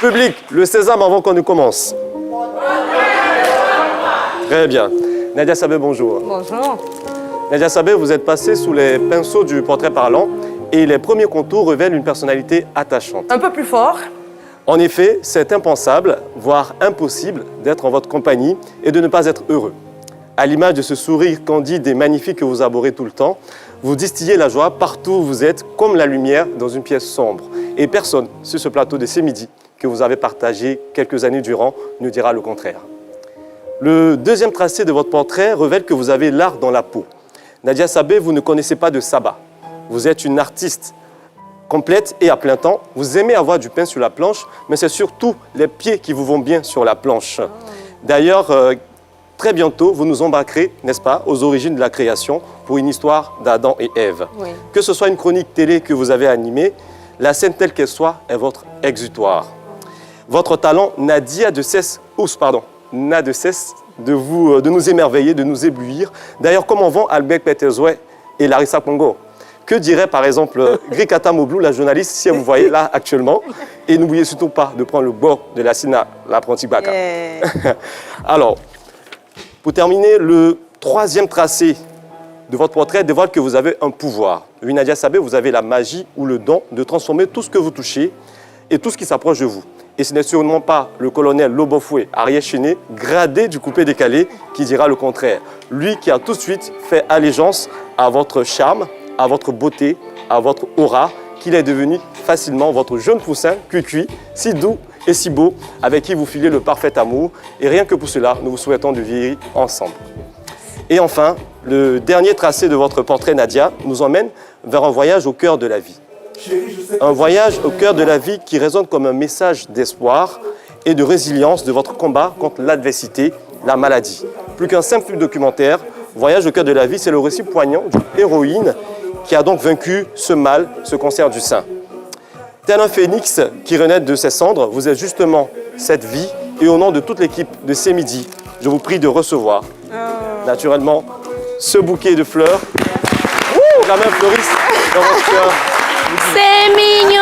Public, le sésame avant qu'on ne commence. Très bien. Nadia Sabé, bonjour. Bonjour. Nadia Sabé, vous êtes passée sous les pinceaux du portrait parlant et les premiers contours révèlent une personnalité attachante. Un peu plus fort. En effet, c'est impensable, voire impossible, d'être en votre compagnie et de ne pas être heureux. À l'image de ce sourire candide et magnifique que vous arborez tout le temps, vous distillez la joie partout où vous êtes, comme la lumière dans une pièce sombre. Et personne sur ce plateau de ce midi que vous avez partagé quelques années durant ne dira le contraire. Le deuxième tracé de votre portrait révèle que vous avez l'art dans la peau. Nadia Sabé, vous ne connaissez pas de sabbat. Vous êtes une artiste complète et à plein temps. Vous aimez avoir du pain sur la planche, mais c'est surtout les pieds qui vous vont bien sur la planche. D'ailleurs, très bientôt, vous nous embarquerez, n'est-ce pas, aux origines de la création pour une histoire d'Adam et Ève. Oui. Que ce soit une chronique télé que vous avez animée, la scène telle qu'elle soit est votre exutoire. Votre talent n'a de cesse de nous émerveiller, de nous éblouir. D'ailleurs, comment vont Albert Petersouet et Larissa Congo? Que dirait par exemple Grikata Moblou, la journaliste, si elle vous voyez là actuellement? Et n'oubliez surtout pas de prendre le bord de la Sina, l'apprenti Baka. Alors, pour terminer, le troisième tracé de votre portrait dévoile que vous avez un pouvoir. Oui, Nadia Sabé, vous avez la magie ou le don de transformer tout ce que vous touchez et tout ce qui s'approche de vous. Et ce n'est sûrement pas le colonel Lobofoué, Ariel Chéné, gradé du coupé-décalé, qui dira le contraire. Lui qui a tout de suite fait allégeance à votre charme, à votre beauté, à votre aura, qu'il est devenu facilement votre jeune poussin, cuicui, si doux et si beau, avec qui vous filez le parfait amour. Et rien que pour cela, nous vous souhaitons de vieillir ensemble. Et enfin, le dernier tracé de votre portrait, Nadia, nous emmène vers un voyage au cœur de la vie. Un voyage au cœur de la vie qui résonne comme un message d'espoir et de résilience de votre combat contre l'adversité, la maladie. Plus qu'un simple documentaire, Voyage au cœur de la vie, c'est le récit poignant d'une héroïne qui a donc vaincu ce mal, ce cancer du sein. Tel un phénix qui renaît de ses cendres, vous êtes justement cette vie. Et au nom de toute l'équipe de C'est Midi, je vous prie de recevoir, naturellement, ce bouquet de fleurs. La main fleurisse dans votre cœur. C'est mignon.